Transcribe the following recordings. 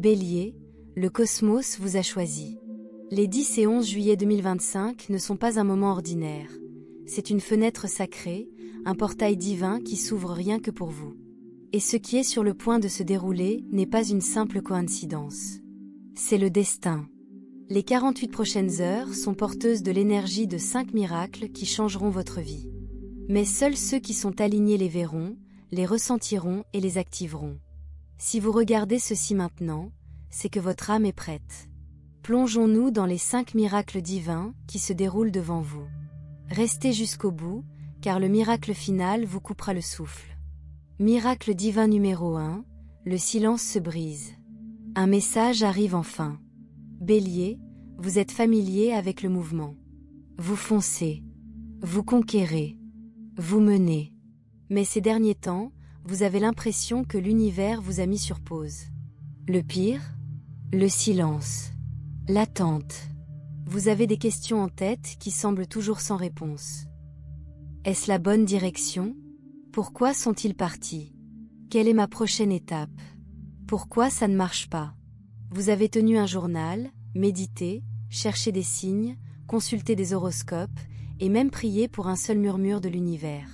Bélier, le cosmos vous a choisi. Les 10 et 11 juillet 2025 ne sont pas un moment ordinaire. C'est une fenêtre sacrée, un portail divin qui s'ouvre rien que pour vous. Et ce qui est sur le point de se dérouler n'est pas une simple coïncidence. C'est le destin. Les 48 prochaines heures sont porteuses de l'énergie de 5 miracles qui changeront votre vie. Mais seuls ceux qui sont alignés les verront, les ressentiront et les activeront. Si vous regardez ceci maintenant, c'est que votre âme est prête. Plongeons-nous dans les 5 miracles divins qui se déroulent devant vous. Restez jusqu'au bout, car le miracle final vous coupera le souffle. Miracle divin numéro 1, le silence se brise. Un message arrive enfin. Bélier, vous êtes familier avec le mouvement. Vous foncez. Vous conquérez. Vous menez. Mais ces derniers temps, vous avez l'impression que l'univers vous a mis sur pause. Le pire? Le silence. L'attente. Vous avez des questions en tête qui semblent toujours sans réponse. Est-ce la bonne direction? Pourquoi sont-ils partis? Quelle est ma prochaine étape? Pourquoi ça ne marche pas? Vous avez tenu un journal, médité, cherché des signes, consulté des horoscopes, et même prié pour un seul murmure de l'univers.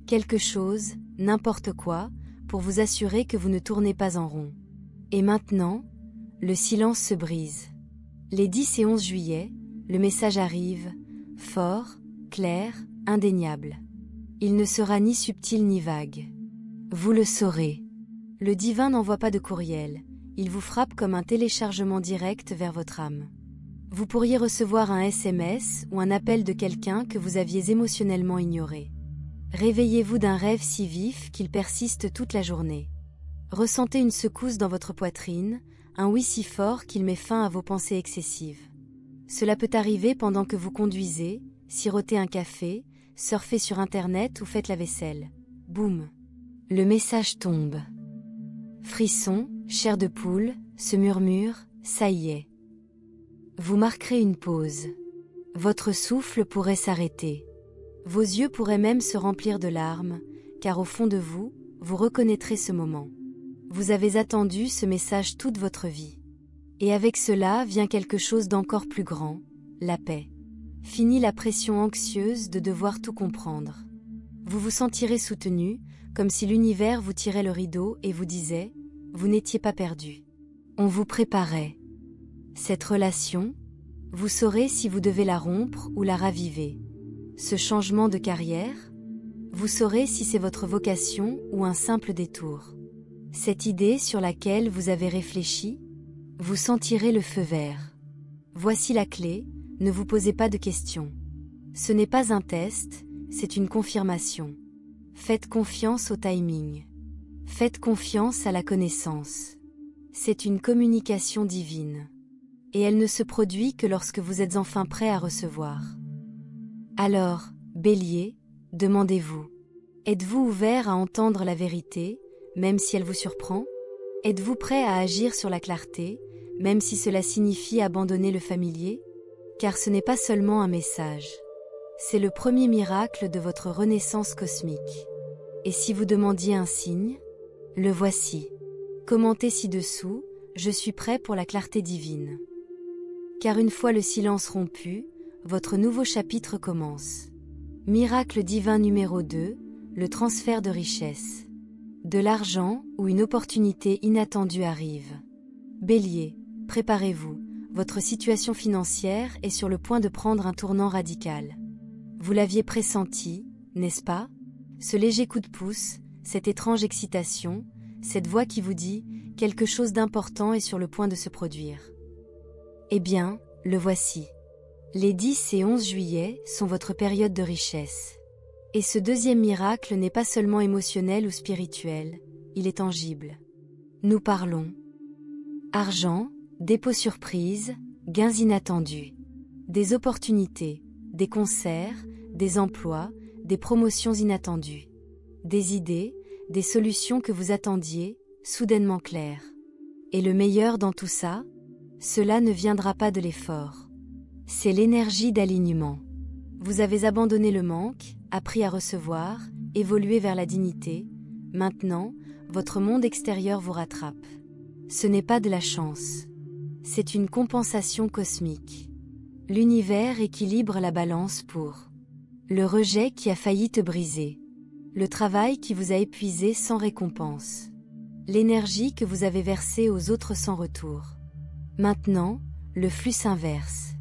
Quelque chose, n'importe quoi, pour vous assurer que vous ne tournez pas en rond. Et maintenant, le silence se brise. Les 10 et 11 juillet, le message arrive, fort, clair, indéniable. Il ne sera ni subtil ni vague. Vous le saurez. Le divin n'envoie pas de courriel, il vous frappe comme un téléchargement direct vers votre âme. Vous pourriez recevoir un SMS ou un appel de quelqu'un que vous aviez émotionnellement ignoré. Réveillez-vous d'un rêve si vif qu'il persiste toute la journée. Ressentez une secousse dans votre poitrine, un oui si fort qu'il met fin à vos pensées excessives. Cela peut arriver pendant que vous conduisez, sirotez un café, surfez sur Internet ou faites la vaisselle. Boum! Le message tombe. Frisson, chair de poule, se murmure, ça y est. Vous marquerez une pause. Votre souffle pourrait s'arrêter. Vos yeux pourraient même se remplir de larmes, car au fond de vous, vous reconnaîtrez ce moment. Vous avez attendu ce message toute votre vie. Et avec cela vient quelque chose d'encore plus grand, la paix. Fini la pression anxieuse de devoir tout comprendre. Vous vous sentirez soutenu, comme si l'univers vous tirait le rideau et vous disait « Vous n'étiez pas perdu ». On vous préparait. Cette relation, vous saurez si vous devez la rompre ou la raviver. Ce changement de carrière, vous saurez si c'est votre vocation ou un simple détour. Cette idée sur laquelle vous avez réfléchi, vous sentirez le feu vert. Voici la clé, ne vous posez pas de questions. Ce n'est pas un test, c'est une confirmation. Faites confiance au timing. Faites confiance à la connaissance. C'est une communication divine. Et elle ne se produit que lorsque vous êtes enfin prêt à recevoir. Alors, Bélier, demandez-vous, êtes-vous ouvert à entendre la vérité, même si elle vous surprend? Êtes-vous prêt à agir sur la clarté, même si cela signifie abandonner le familier? Car ce n'est pas seulement un message. C'est le premier miracle de votre renaissance cosmique. Et si vous demandiez un signe? Le voici. Commentez ci-dessous, je suis prêt pour la clarté divine. Car une fois le silence rompu, votre nouveau chapitre commence. Miracle divin numéro 2, le transfert de richesse. De l'argent ou une opportunité inattendue arrive. Bélier, préparez-vous, votre situation financière est sur le point de prendre un tournant radical. Vous l'aviez pressenti, n'est-ce pas? Ce léger coup de pouce, cette étrange excitation, cette voix qui vous dit « quelque chose d'important est sur le point de se produire ». Eh bien, le voici. Les 10 et 11 juillet sont votre période de richesse. Et ce deuxième miracle n'est pas seulement émotionnel ou spirituel, il est tangible. Nous parlons argent, dépôt surprise, gains inattendus. Des opportunités, des concerts, des emplois, des promotions inattendues. Des idées, des solutions que vous attendiez, soudainement claires. Et le meilleur dans tout ça, cela ne viendra pas de l'effort. C'est l'énergie d'alignement. Vous avez abandonné le manque, appris à recevoir, évolué vers la dignité. Maintenant, votre monde extérieur vous rattrape. Ce n'est pas de la chance. C'est une compensation cosmique. L'univers équilibre la balance pour le rejet qui a failli te briser, le travail qui vous a épuisé sans récompense, l'énergie que vous avez versée aux autres sans retour. Maintenant, le flux s'inverse.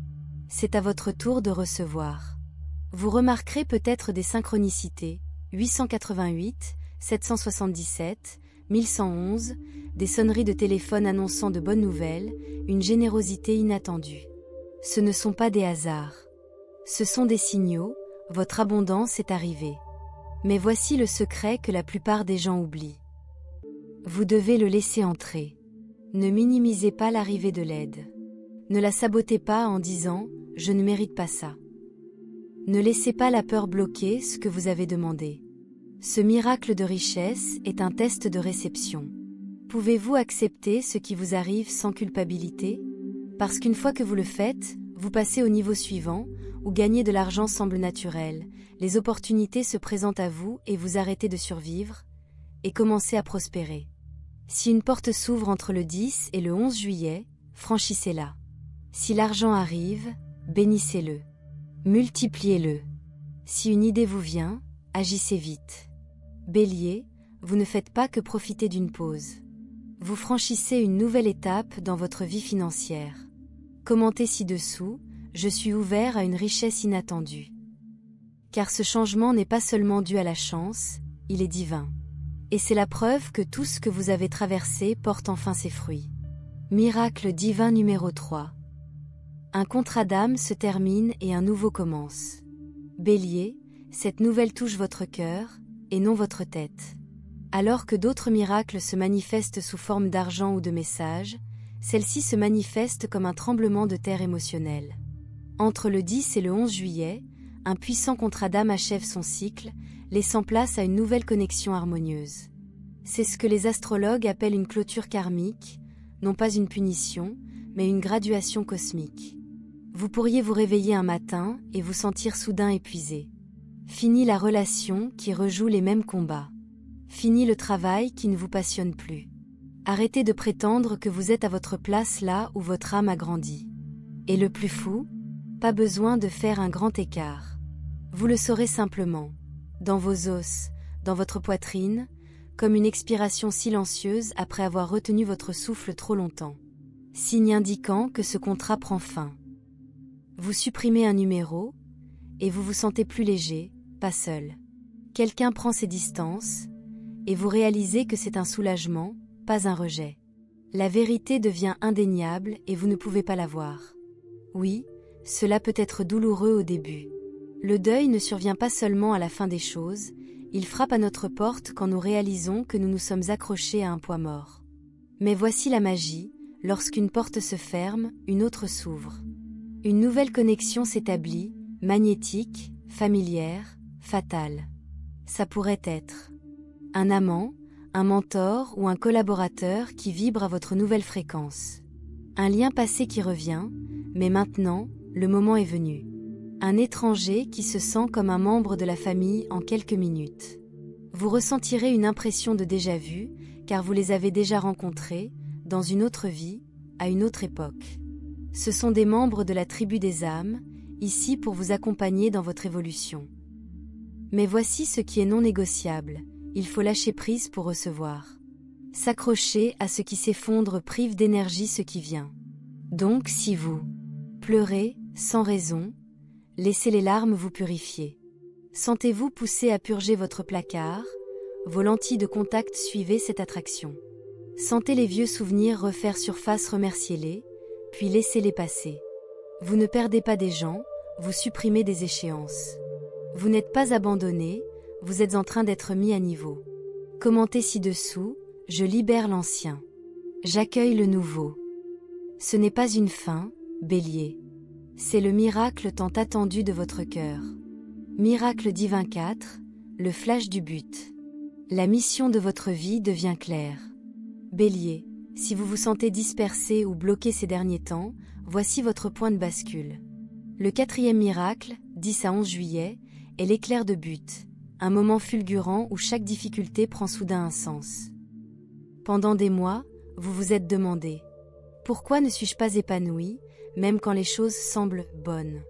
C'est à votre tour de recevoir. Vous remarquerez peut-être des synchronicités, 888, 777, 1111, des sonneries de téléphone annonçant de bonnes nouvelles, une générosité inattendue. Ce ne sont pas des hasards. Ce sont des signaux, votre abondance est arrivée. Mais voici le secret que la plupart des gens oublient. Vous devez le laisser entrer. Ne minimisez pas l'arrivée de l'aide. Ne la sabotez pas en disant « je ne mérite pas ça ». Ne laissez pas la peur bloquer ce que vous avez demandé. Ce miracle de richesse est un test de réception. Pouvez-vous accepter ce qui vous arrive sans culpabilité? Parce qu'une fois que vous le faites, vous passez au niveau suivant, où gagner de l'argent semble naturel, les opportunités se présentent à vous et vous arrêtez de survivre, et commencez à prospérer. Si une porte s'ouvre entre le 10 et le 11 juillet, franchissez-la. Si l'argent arrive, bénissez-le. Multipliez-le. Si une idée vous vient, agissez vite. Bélier, vous ne faites pas que profiter d'une pause. Vous franchissez une nouvelle étape dans votre vie financière. Commentez ci-dessous, je suis ouvert à une richesse inattendue. Car ce changement n'est pas seulement dû à la chance, il est divin. Et c'est la preuve que tout ce que vous avez traversé porte enfin ses fruits. Miracle divin numéro 3. Un contrat d'âme se termine et un nouveau commence. Bélier, cette nouvelle touche votre cœur, et non votre tête. Alors que d'autres miracles se manifestent sous forme d'argent ou de messages, celle-ci se manifeste comme un tremblement de terre émotionnel. Entre le 10 et le 11 juillet, un puissant contrat d'âme achève son cycle, laissant place à une nouvelle connexion harmonieuse. C'est ce que les astrologues appellent une clôture karmique, non pas une punition, mais une graduation cosmique. Vous pourriez vous réveiller un matin et vous sentir soudain épuisé. Fini la relation qui rejoue les mêmes combats. Fini le travail qui ne vous passionne plus. Arrêtez de prétendre que vous êtes à votre place là où votre âme a grandi. Et le plus fou, pas besoin de faire un grand écart. Vous le saurez simplement, dans vos os, dans votre poitrine, comme une expiration silencieuse après avoir retenu votre souffle trop longtemps. Signe indiquant que ce contrat prend fin. Vous supprimez un numéro, et vous vous sentez plus léger, pas seul. Quelqu'un prend ses distances, et vous réalisez que c'est un soulagement, pas un rejet. La vérité devient indéniable et vous ne pouvez pas la voir. Oui, cela peut être douloureux au début. Le deuil ne survient pas seulement à la fin des choses, il frappe à notre porte quand nous réalisons que nous nous sommes accrochés à un poids mort. Mais voici la magie, lorsqu'une porte se ferme, une autre s'ouvre. Une nouvelle connexion s'établit, magnétique, familière, fatale. Ça pourrait être un amant, un mentor ou un collaborateur qui vibre à votre nouvelle fréquence. Un lien passé qui revient, mais maintenant, le moment est venu. Un étranger qui se sent comme un membre de la famille en quelques minutes. Vous ressentirez une impression de déjà-vu, car vous les avez déjà rencontrés, dans une autre vie, à une autre époque. Ce sont des membres de la tribu des âmes, ici pour vous accompagner dans votre évolution. Mais voici ce qui est non négociable, il faut lâcher prise pour recevoir. S'accrocher à ce qui s'effondre prive d'énergie ce qui vient. Donc si vous pleurez, sans raison, laissez les larmes vous purifier. Sentez-vous poussé à purger votre placard, vos lentilles de contact suivez cette attraction. Sentez les vieux souvenirs refaire surface, remerciez-les, puis laissez-les passer. Vous ne perdez pas des gens, vous supprimez des échéances. Vous n'êtes pas abandonné, vous êtes en train d'être mis à niveau. Commentez ci-dessous, je libère l'ancien. J'accueille le nouveau. Ce n'est pas une fin, Bélier. C'est le miracle tant attendu de votre cœur. Miracle divin 4, le flash du but. La mission de votre vie devient claire. Bélier, si vous vous sentez dispersé ou bloqué ces derniers temps, voici votre point de bascule. Le 4e miracle, 10 à 11 juillet, est l'éclair de but, un moment fulgurant où chaque difficulté prend soudain un sens. Pendant des mois, vous vous êtes demandé: pourquoi ne suis-je pas épanoui, même quand les choses semblent bonnes?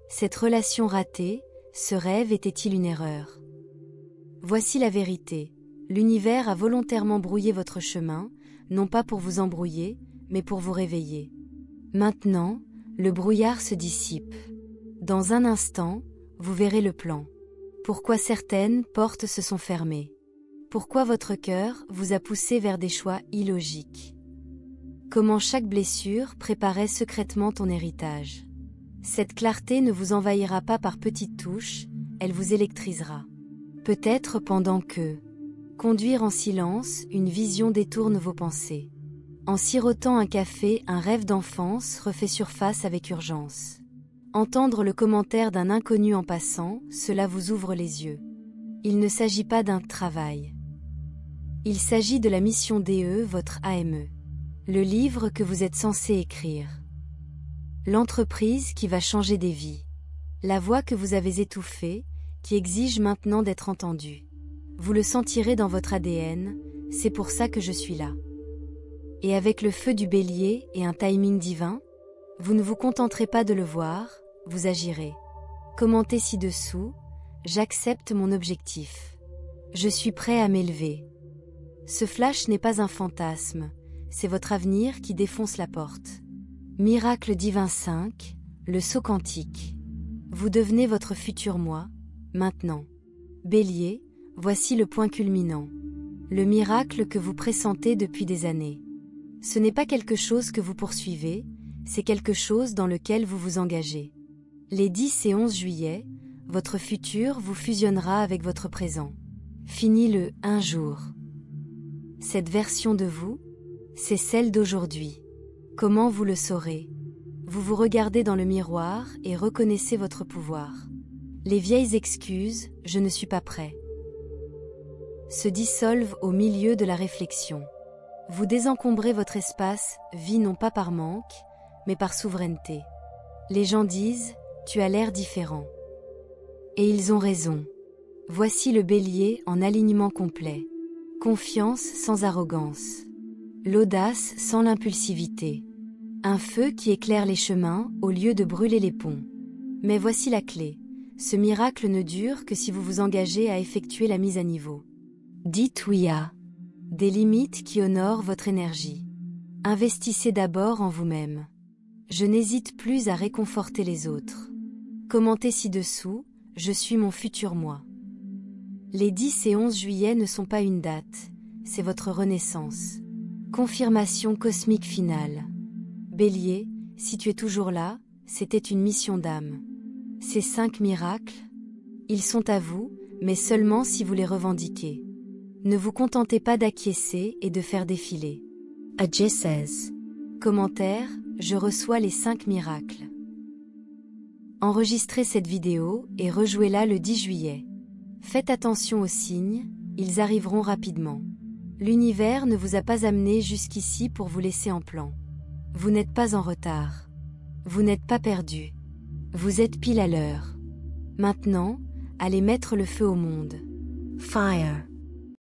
Cette relation ratée, ce rêve était-il une erreur? Voici la vérité. L'univers a volontairement brouillé votre chemin, non pas pour vous embrouiller, mais pour vous réveiller. Maintenant, le brouillard se dissipe. Dans un instant, vous verrez le plan. Pourquoi certaines portes se sont fermées? Pourquoi votre cœur vous a poussé vers des choix illogiques? Comment chaque blessure préparait secrètement ton héritage? Cette clarté ne vous envahira pas par petites touches, elle vous électrisera. Peut-être pendant que conduire en silence, une vision détourne vos pensées. En sirotant un café, un rêve d'enfance refait surface avec urgence. Entendre le commentaire d'un inconnu en passant, cela vous ouvre les yeux. Il ne s'agit pas d'un travail. Il s'agit de la mission DE, votre AME. Le livre que vous êtes censé écrire. L'entreprise qui va changer des vies. La voix que vous avez étouffée, qui exige maintenant d'être entendue. Vous le sentirez dans votre ADN, c'est pour ça que je suis là. Et avec le feu du bélier et un timing divin, vous ne vous contenterez pas de le voir, vous agirez. Commentez ci-dessous, j'accepte mon objectif. Je suis prêt à m'élever. Ce flash n'est pas un fantasme, c'est votre avenir qui défonce la porte. Miracle divin 5, le saut quantique. Vous devenez votre futur moi, maintenant. Bélier, voici le point culminant. Le miracle que vous pressentez depuis des années. Ce n'est pas quelque chose que vous poursuivez, c'est quelque chose dans lequel vous vous engagez. Les 10 et 11 juillet, votre futur vous fusionnera avec votre présent. Fini le « un jour ». Cette version de vous, c'est celle d'aujourd'hui. Comment vous le saurez? Vous vous regardez dans le miroir et reconnaissez votre pouvoir. Les vieilles excuses « je ne suis pas prêt » se dissolvent au milieu de la réflexion. Vous désencombrez votre espace, vie non pas par manque, mais par souveraineté. Les gens disent « tu as l'air différent ». Et ils ont raison. Voici le bélier en alignement complet. Confiance sans arrogance. L'audace sans l'impulsivité. Un feu qui éclaire les chemins au lieu de brûler les ponts. Mais voici la clé. Ce miracle ne dure que si vous vous engagez à effectuer la mise à niveau. Dites oui à des limites qui honorent votre énergie. Investissez d'abord en vous-même. Je n'hésite plus à réconforter les autres. Commentez ci-dessous, je suis mon futur moi. Les 10 et 11 juillet ne sont pas une date, c'est votre renaissance. Confirmation cosmique finale. Bélier, si tu es toujours là, c'était une mission d'âme. Ces 5 miracles, ils sont à vous, mais seulement si vous les revendiquez. Ne vous contentez pas d'acquiescer et de faire défiler. Ajay says. Commentaire, je reçois les 5 miracles. Enregistrez cette vidéo et rejouez-la le 10 juillet. Faites attention aux signes, ils arriveront rapidement. L'univers ne vous a pas amené jusqu'ici pour vous laisser en plan. Vous n'êtes pas en retard. Vous n'êtes pas perdu. Vous êtes pile à l'heure. Maintenant, allez mettre le feu au monde. Fire.